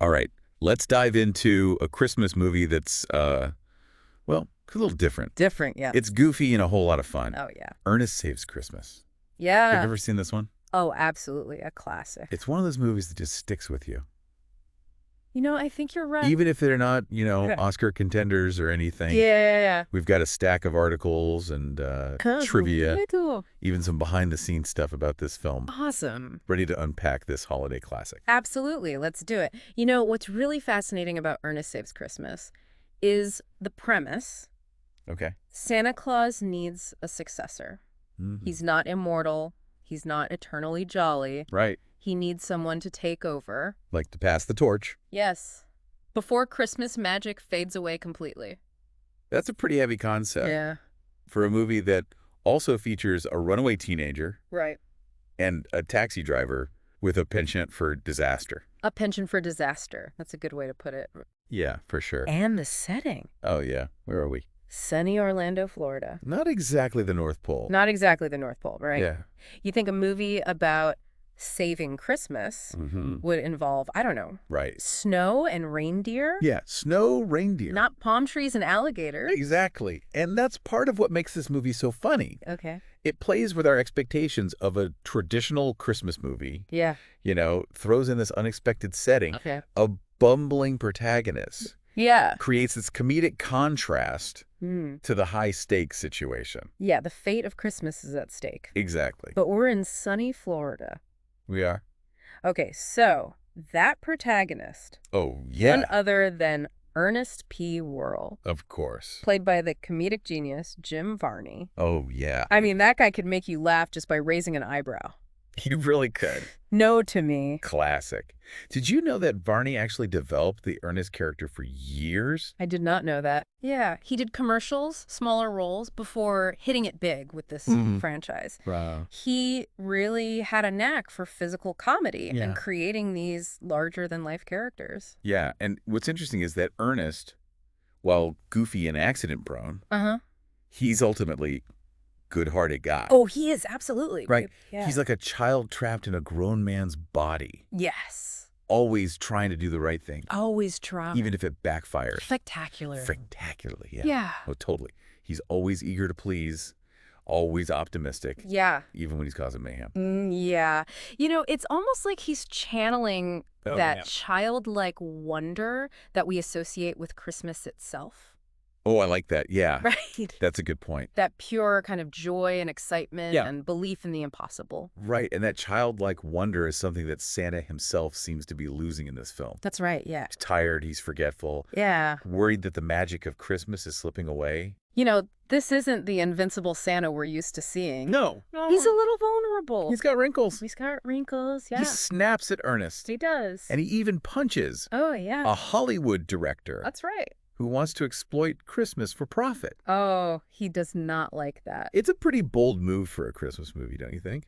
All right, let's dive into a Christmas movie that's, well, a little different. Different, yeah. It's goofy and a whole lot of fun. Oh, yeah. Ernest Saves Christmas. Yeah. Have you ever seen this one? Oh, absolutely. A classic. It's one of those movies that just sticks with you. You know, I think you're right. Even if they're not, Okay. Oscar contenders or anything. Yeah. We've got a stack of articles and trivia, even some behind-the-scenes stuff about this film. Awesome. Ready to unpack this holiday classic. Absolutely. Let's do it. You know, what's really fascinating about Ernest Saves Christmas is the premise. Okay. Santa Claus needs a successor. Mm-hmm. He's not immortal. He's not eternally jolly. Right. He needs someone to take over. Like to pass the torch. Yes. Before Christmas magic fades away completely. That's a pretty heavy concept. Yeah. For a movie that also features a runaway teenager. Right. And a taxi driver with a penchant for disaster. A penchant for disaster. That's a good way to put it. Yeah, for sure. And the setting. Oh, yeah. Where are we? Sunny Orlando, Florida. Not exactly the North Pole. Not exactly the North Pole, right? Yeah. You think a movie about saving Christmas would involve, I don't know, right, snow and reindeer? Yeah, snow, reindeer. Not palm trees and alligators. Exactly. And that's part of what makes this movie so funny. Okay. It plays with our expectations of a traditional Christmas movie. Yeah. Throws in this unexpected setting. Okay. A bumbling protagonist. Yeah. Creates this comedic contrast to the high-stakes situation. Yeah, the fate of Christmas is at stake. Exactly. But we're in sunny Florida. We are? Okay, so that protagonist. Oh, yeah. None other than Ernest P. Worrell. Of course. Played by the comedic genius Jim Varney. Oh, yeah. I mean, that guy could make you laugh just by raising an eyebrow. He really could. No to me. Classic. Did you know that Varney actually developed the Ernest character for years? I did not know that. Yeah, he did commercials, smaller roles, before hitting it big with this franchise. Wow. He really had a knack for physical comedy and creating these larger-than-life characters. Yeah, and what's interesting is that Ernest, while goofy and accident-prone, he's ultimately good-hearted guy. Oh, he is, absolutely. Right. Yeah. He's like a child trapped in a grown man's body. Yes. Always trying to do the right thing. Always trying. Even if it backfires. Spectacular. Spectacularly, yeah. Yeah. Oh, totally. He's always eager to please, always optimistic. Yeah. Even when he's causing mayhem. Yeah. It's almost like he's channeling that childlike wonder that we associate with Christmas itself. Oh, I like that. Yeah. Right. That's a good point. That pure kind of joy and excitement and belief in the impossible. Right. And that childlike wonder is something that Santa himself seems to be losing in this film. That's right. Yeah. He's tired. He's forgetful. Yeah. Worried that the magic of Christmas is slipping away. This isn't the invincible Santa we're used to seeing. No. He's a little vulnerable. He's got wrinkles. He's got wrinkles, yeah. He snaps at Ernest. He does. And he even punches Oh, yeah. a Hollywood director. That's right. Who wants to exploit Christmas for profit. Oh, he does not like that. It's a pretty bold move for a Christmas movie, don't you think?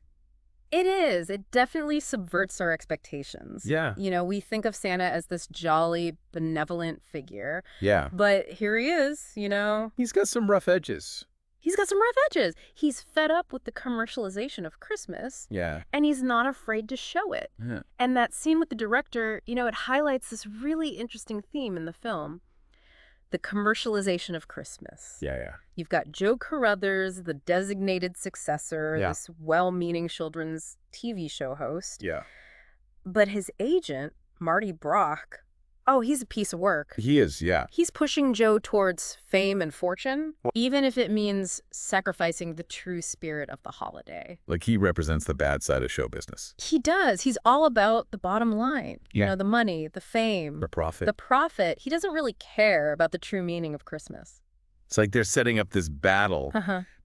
It is. It definitely subverts our expectations. Yeah. We think of Santa as this jolly, benevolent figure. Yeah. But here he is, He's got some rough edges. He's got some rough edges. He's fed up with the commercialization of Christmas. Yeah. And he's not afraid to show it. Yeah. And that scene with the director, it highlights this really interesting theme in the film. The commercialization of Christmas. Yeah. You've got Joe Carruthers, the designated successor, this well-meaning children's TV show host. Yeah. But his agent, Marty Brock, he's a piece of work. He is, yeah. He's pushing Joe towards fame and fortune, even if it means sacrificing the true spirit of the holiday. Like he represents the bad side of show business. He does. He's all about the bottom line. Yeah. The money, the fame. The profit. The profit. He doesn't really care about the true meaning of Christmas. It's like they're setting up this battle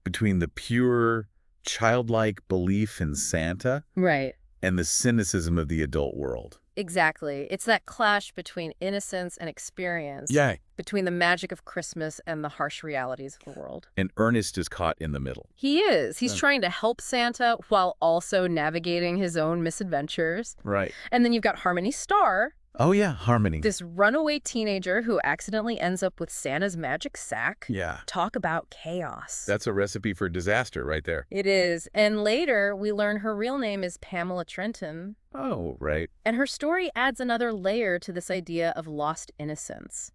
between the pure, childlike belief in Santa Right. and the cynicism of the adult world. Exactly. It's that clash between innocence and experience. Yeah. Between the magic of Christmas and the harsh realities of the world. And Ernest is caught in the middle. He is. He's trying to help Santa while also navigating his own misadventures. Right. And then you've got Harmony Starr. Oh, yeah, Harmony. This runaway teenager who accidentally ends up with Santa's magic sack. Yeah. Talk about chaos. That's a recipe for disaster right there. It is. And later, we learn her real name is Pamela Trenton, Oh, right. And her story adds another layer to this idea of lost innocence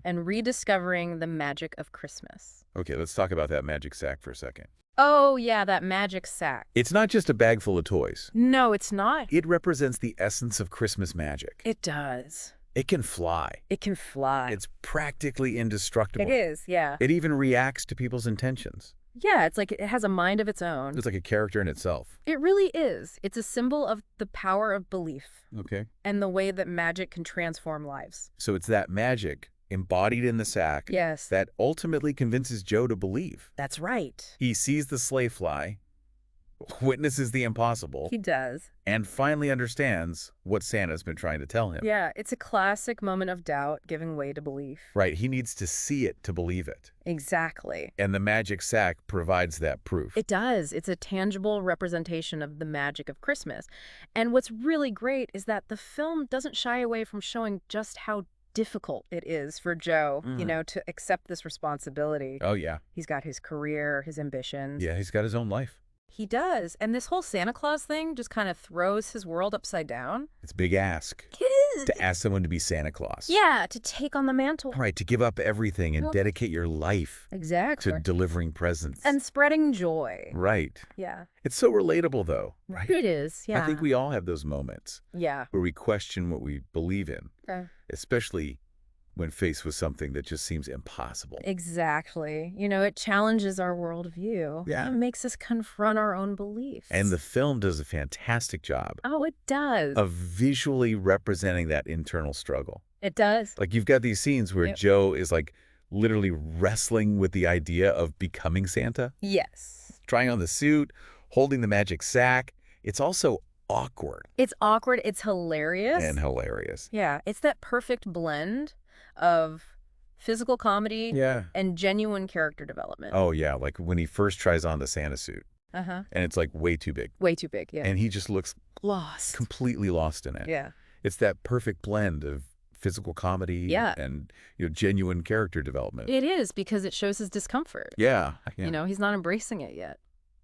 and rediscovering the magic of Christmas. Okay, let's talk about that magic sack for a second. Oh, yeah, that magic sack. It's not just a bag full of toys. No, it's not. It represents the essence of Christmas magic. It does. It can fly. It can fly. It's practically indestructible. It is, yeah. It even reacts to people's intentions. Yeah, it's like it has a mind of its own. It's like a character in itself. It really is. It's a symbol of the power of belief. Okay. And the way that magic can transform lives. So it's that magic embodied in the sack that ultimately convinces Joe to believe. That's right. He sees the sleigh fly, witnesses the impossible. He does. And finally understands what Santa's been trying to tell him. Yeah, it's a classic moment of doubt giving way to belief. Right, he needs to see it to believe it. Exactly. And the magic sack provides that proof. It does. It's a tangible representation of the magic of Christmas. And what's really great is that the film doesn't shy away from showing just how difficult it is for Joe, to accept this responsibility. Oh, yeah. He's got his career, his ambitions. Yeah, he's got his own life. He does. And this whole Santa Claus thing just kind of throws his world upside down. It's a big ask. To ask someone to be Santa Claus. Yeah, to take on the mantle. Right, to give up everything and dedicate your life to delivering presents. And spreading joy. Right. Yeah. It's so relatable, though. Right? It is, yeah. I think we all have those moments. Yeah. Where we question what we believe in. Especially when faced with something that just seems impossible. Exactly. It challenges our worldview. Yeah. It makes us confront our own beliefs. And the film does a fantastic job. Oh, it does. Of visually representing that internal struggle. It does. Like you've got these scenes where Joe is like literally wrestling with the idea of becoming Santa. Yes. Trying on the suit, holding the magic sack. It's also awkward. It's awkward. It's hilarious. And hilarious. Yeah. It's that perfect blend of physical comedy and genuine character development. Oh, yeah. Like when he first tries on the Santa suit. And it's like way too big. Way too big, yeah. And he just looks lost. Completely lost in it. Yeah. It's that perfect blend of physical comedy and genuine character development. It is, because it shows his discomfort. Yeah. He's not embracing it yet.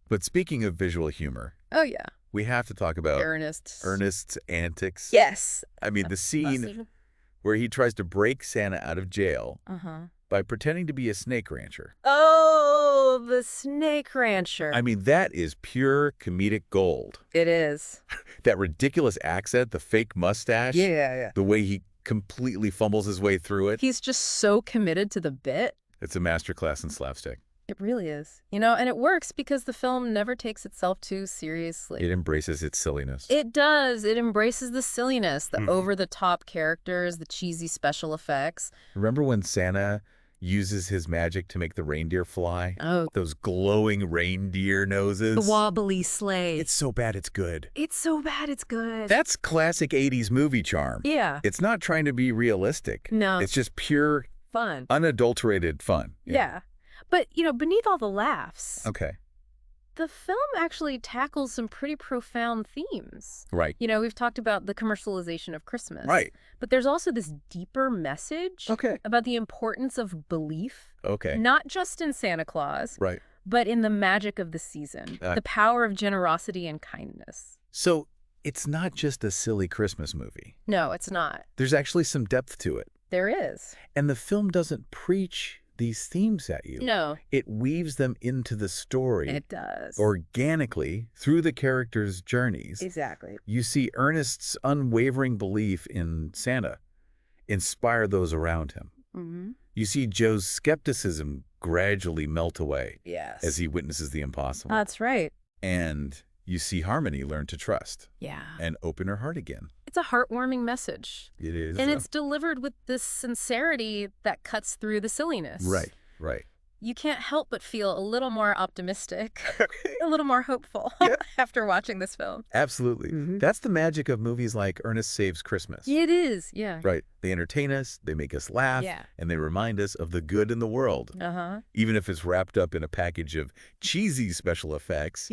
But speaking of visual humor. Oh, yeah. We have to talk about Ernest's antics. Yes. I mean, the scene where he tries to break Santa out of jail by pretending to be a snake rancher. Oh, the snake rancher. I mean, that is pure comedic gold. It is. That ridiculous accent, the fake mustache. Yeah. The way he completely fumbles his way through it. He's just so committed to the bit. It's a masterclass in slapstick. It really is. And it works because the film never takes itself too seriously. It embraces its silliness. It does. It embraces the silliness, the over-the-top characters, the cheesy special effects. Remember when Santa uses his magic to make the reindeer fly? Oh. Those glowing reindeer noses. The wobbly sleigh. It's so bad it's good. It's so bad it's good. That's classic 80s movie charm. Yeah. It's not trying to be realistic. No. It's just pure fun. Unadulterated fun. Yeah. But, beneath all the laughs, the film actually tackles some pretty profound themes. Right. We've talked about the commercialization of Christmas. Right. But there's also this deeper message about the importance of belief. Not just in Santa Claus. Right. But in the magic of the season. The power of generosity and kindness. So it's not just a silly Christmas movie. No, it's not. There's actually some depth to it. There is. And the film doesn't preach these themes at you. No. It weaves them into the story. It does. Organically through the characters' journeys. Exactly. You see Ernest's unwavering belief in Santa inspire those around him. You see Joe's skepticism gradually melt away as he witnesses the impossible. That's right. And you see Harmony learn to trust. Yeah. And open her heart again. It's a heartwarming message. It is. And it's delivered with this sincerity that cuts through the silliness. Right, right. You can't help but feel a little more optimistic, a little more hopeful after watching this film. Absolutely. That's the magic of movies like Ernest Saves Christmas. It is, yeah. Right. They entertain us, they make us laugh, and they remind us of the good in the world. Even if it's wrapped up in a package of cheesy special effects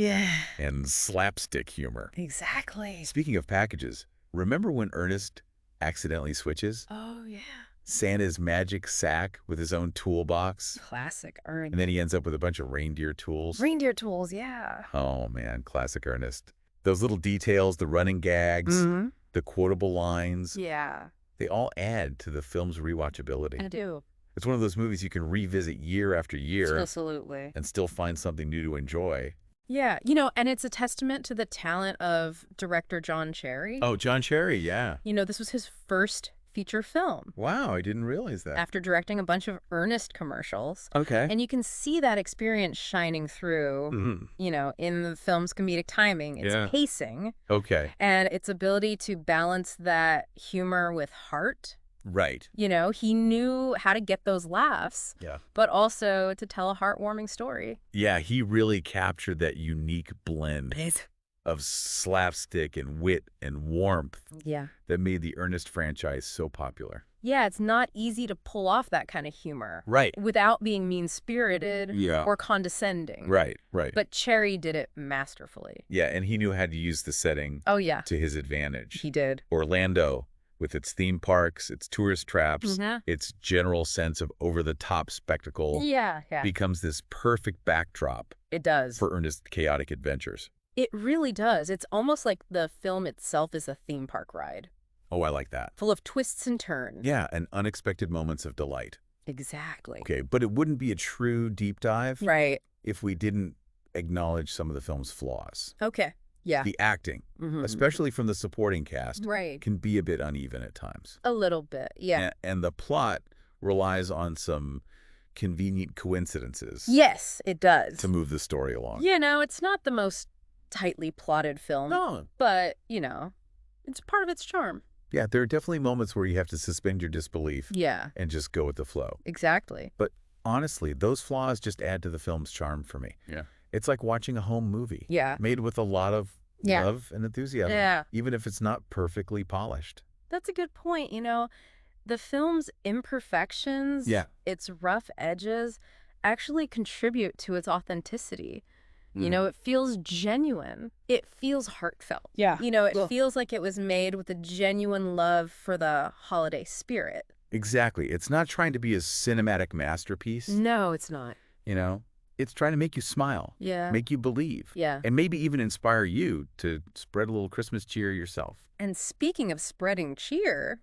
and slapstick humor. Exactly. Speaking of packages, remember when Ernest accidentally switches? Oh, yeah. Santa's magic sack with his own toolbox. Classic Ernest. And then he ends up with a bunch of reindeer tools. Reindeer tools, yeah. Oh, man. Classic Ernest. Those little details, the running gags, the quotable lines. Yeah. They all add to the film's rewatchability. I do. It's one of those movies you can revisit year after year. Absolutely. And still find something new to enjoy. Yeah, and it's a testament to the talent of director John Cherry. Oh, John Cherry, yeah. This was his first feature film. Wow, I didn't realize that. After directing a bunch of Ernest commercials. Okay. And you can see that experience shining through, in the film's comedic timing, its pacing. Okay. And its ability to balance that humor with heart. Right. He knew how to get those laughs, but also to tell a heartwarming story. Yeah, he really captured that unique blend of slapstick and wit and warmth that made the Ernest franchise so popular. Yeah, it's not easy to pull off that kind of humor. Right. Without being mean-spirited or condescending. Right, right. But Cherry did it masterfully. Yeah, and he knew how to use the setting to his advantage. He did. Orlando, with its theme parks, its tourist traps, its general sense of over-the-top spectacle, becomes this perfect backdrop. It does. For Ernest's chaotic adventures. It really does. It's almost like the film itself is a theme park ride. Oh, I like that. Full of twists and turns. Yeah, and unexpected moments of delight. Exactly. Okay, but it wouldn't be a true deep dive if we didn't acknowledge some of the film's flaws. Okay. Yeah. The acting, especially from the supporting cast, can be a bit uneven at times. A little bit, yeah. And the plot relies on some convenient coincidences. Yes, it does. To move the story along. It's not the most tightly plotted film. No. But, it's part of its charm. Yeah, there are definitely moments where you have to suspend your disbelief. Yeah. And just go with the flow. Exactly. But honestly, those flaws just add to the film's charm for me. Yeah. It's like watching a home movie. Yeah. Made with a lot of love and enthusiasm. Yeah. Even if it's not perfectly polished. That's a good point. The film's imperfections, its rough edges, actually contribute to its authenticity. It feels genuine. It feels heartfelt. Yeah. It feels like it was made with a genuine love for the holiday spirit. Exactly. It's not trying to be a cinematic masterpiece. No, it's not. It's trying to make you smile. Yeah. Make you believe. Yeah. And maybe even inspire you to spread a little Christmas cheer yourself. And speaking of spreading cheer,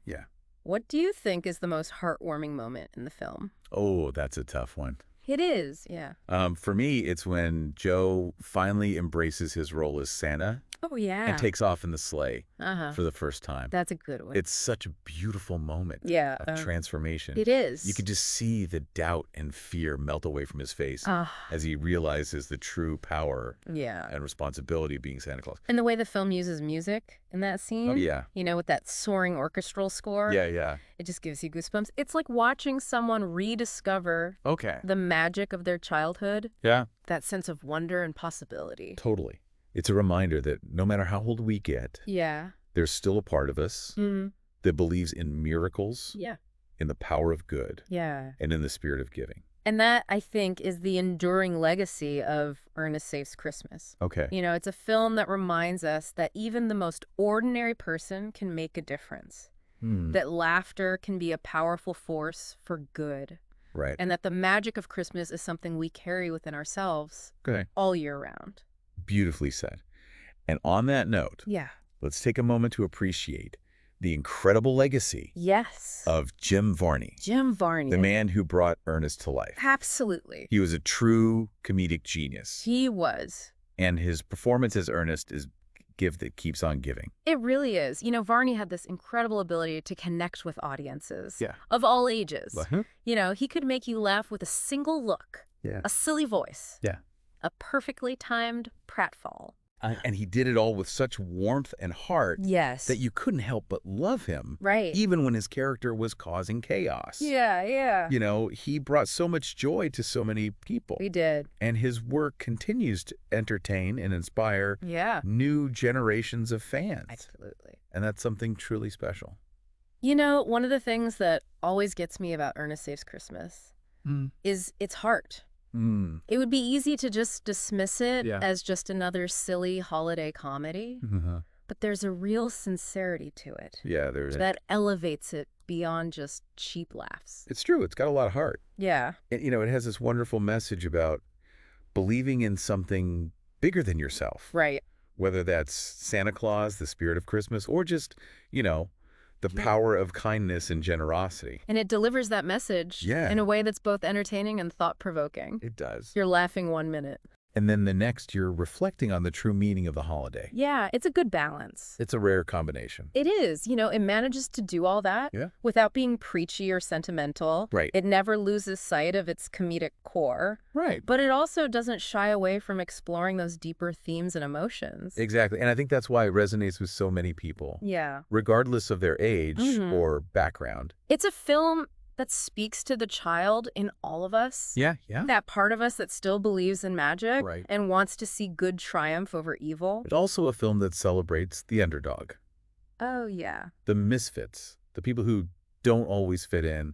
what do you think is the most heartwarming moment in the film? Oh, that's a tough one. It is, yeah. For me, it's when Joe finally embraces his role as Santa. Oh, yeah. And takes off in the sleigh for the first time. That's a good one. It's such a beautiful moment of transformation. It is. You could just see the doubt and fear melt away from his face as he realizes the true power and responsibility of being Santa Claus. And the way the film uses music in that scene. Oh, yeah. With that soaring orchestral score. Yeah, yeah. It just gives you goosebumps. It's like watching someone rediscover the magic of their childhood. Yeah. That sense of wonder and possibility. Totally. It's a reminder that no matter how old we get, there's still a part of us that believes in miracles, in the power of good, and in the spirit of giving. And that, I think, is the enduring legacy of Ernest Saves Christmas. Okay. It's a film that reminds us that even the most ordinary person can make a difference. That laughter can be a powerful force for good. Right. And that the magic of Christmas is something we carry within ourselves all year round. Beautifully said. And on that note, let's take a moment to appreciate the incredible legacy of Jim Varney. Jim Varney. The man who brought Ernest to life. Absolutely. He was a true comedic genius. He was. And his performance as Ernest is gift that keeps on giving. It really is. Varney had this incredible ability to connect with audiences of all ages. He could make you laugh with a single look, a silly voice, a perfectly timed pratfall. And he did it all with such warmth and heart that you couldn't help but love him. Right. Even when his character was causing chaos. Yeah. He brought so much joy to so many people. He did. And his work continues to entertain and inspire new generations of fans. Absolutely. And that's something truly special. One of the things that always gets me about Ernest Saves Christmas is its heart. It would be easy to just dismiss it as just another silly holiday comedy, but there's a real sincerity to it. Yeah, there's that elevates it beyond just cheap laughs. It's true. It's got a lot of heart. Yeah. It has this wonderful message about believing in something bigger than yourself. Right. whether that's Santa Claus, the spirit of Christmas, or just, the power of kindness and generosity. And it delivers that message in a way that's both entertaining and thought-provoking. It does. You're laughing 1 minute. And then the next, you're reflecting on the true meaning of the holiday. Yeah, it's a good balance. It's a rare combination. It is. It manages to do all that without being preachy or sentimental. Right. It never loses sight of its comedic core. Right. But it also doesn't shy away from exploring those deeper themes and emotions. Exactly. And I think that's why it resonates with so many people. Yeah. Regardless of their age or background. It's a film that speaks to the child in all of us. Yeah. That part of us that still believes in magic and wants to see good triumph over evil. It's also a film that celebrates the underdog. Oh, yeah. The misfits. The people who don't always fit in,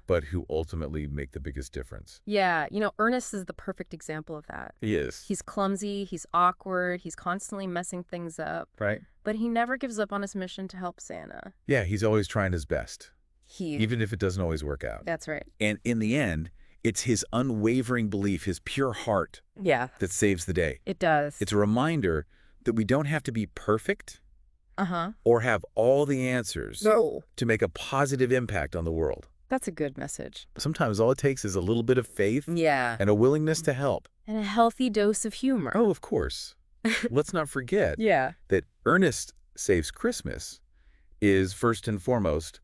but who ultimately make the biggest difference. Yeah. Ernest is the perfect example of that. He is. He's clumsy, he's awkward, he's constantly messing things up. Right. But he never gives up on his mission to help Santa. Yeah, he's always trying his best. Even if it doesn't always work out. That's right. And in the end, it's his unwavering belief, his pure heart that saves the day. It does. It's a reminder that we don't have to be perfect or have all the answers to make a positive impact on the world. That's a good message. Sometimes all it takes is a little bit of faith and a willingness to help. And a healthy dose of humor. Oh, of course. Let's not forget that Ernest Saves Christmas is first and foremost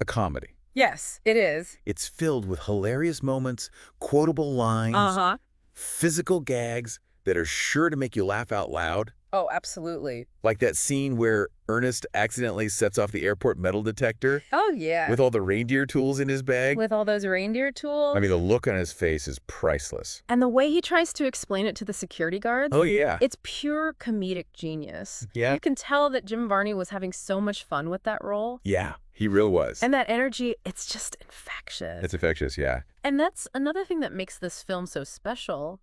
a comedy. Yes, it is. It's filled with hilarious moments, quotable lines, physical gags that are sure to make you laugh out loud. Oh, absolutely. Like that scene where Ernest accidentally sets off the airport metal detector. Oh, yeah. With all the reindeer tools in his bag. With all those reindeer tools. I mean, the look on his face is priceless. And the way he tries to explain it to the security guards. Oh, yeah. It's pure comedic genius. Yeah. You can tell that Jim Varney was having so much fun with that role. Yeah, he really was. And that energy, it's just infectious. It's infectious, yeah. And that's another thing that makes this film so special.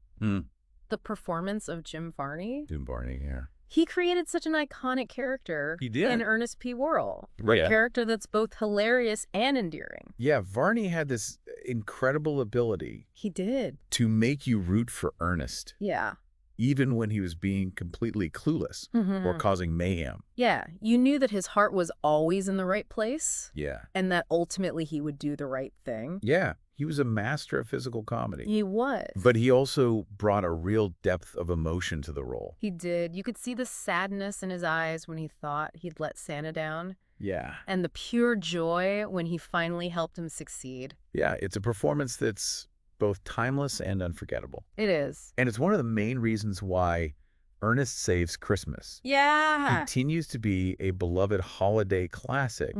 The performance of Jim Varney. Jim Varney, yeah. He created such an iconic character in Ernest P. Worrell. Right. A character that's both hilarious and endearing. Yeah, Varney had this incredible ability. He did. To make you root for Ernest. Yeah. Even when he was being completely clueless or causing mayhem. Yeah, you knew that his heart was always in the right place. Yeah. And that ultimately he would do the right thing. Yeah, he was a master of physical comedy. He was. But he also brought a real depth of emotion to the role. He did. You could see the sadness in his eyes when he thought he'd let Santa down. Yeah. And the pure joy when he finally helped him succeed. Yeah, it's a performance that's both timeless and unforgettable. It is. And it's one of the main reasons why Ernest Saves Christmas continues to be a beloved holiday classic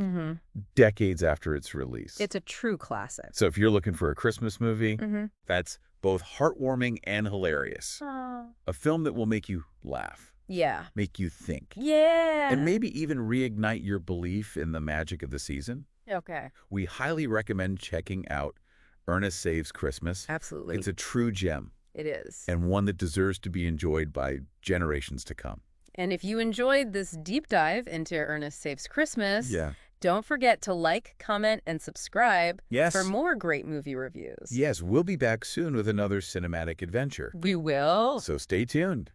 decades after its release. It's a true classic. So if you're looking for a Christmas movie that's both heartwarming and hilarious, a film that will make you laugh, make you think, and maybe even reignite your belief in the magic of the season, we highly recommend checking out Ernest Saves Christmas. Absolutely. It's a true gem. It is. And one that deserves to be enjoyed by generations to come. And if you enjoyed this deep dive into Ernest Saves Christmas, don't forget to like, comment, and subscribe for more great movie reviews. Yes, we'll be back soon with another cinematic adventure. We will. So stay tuned.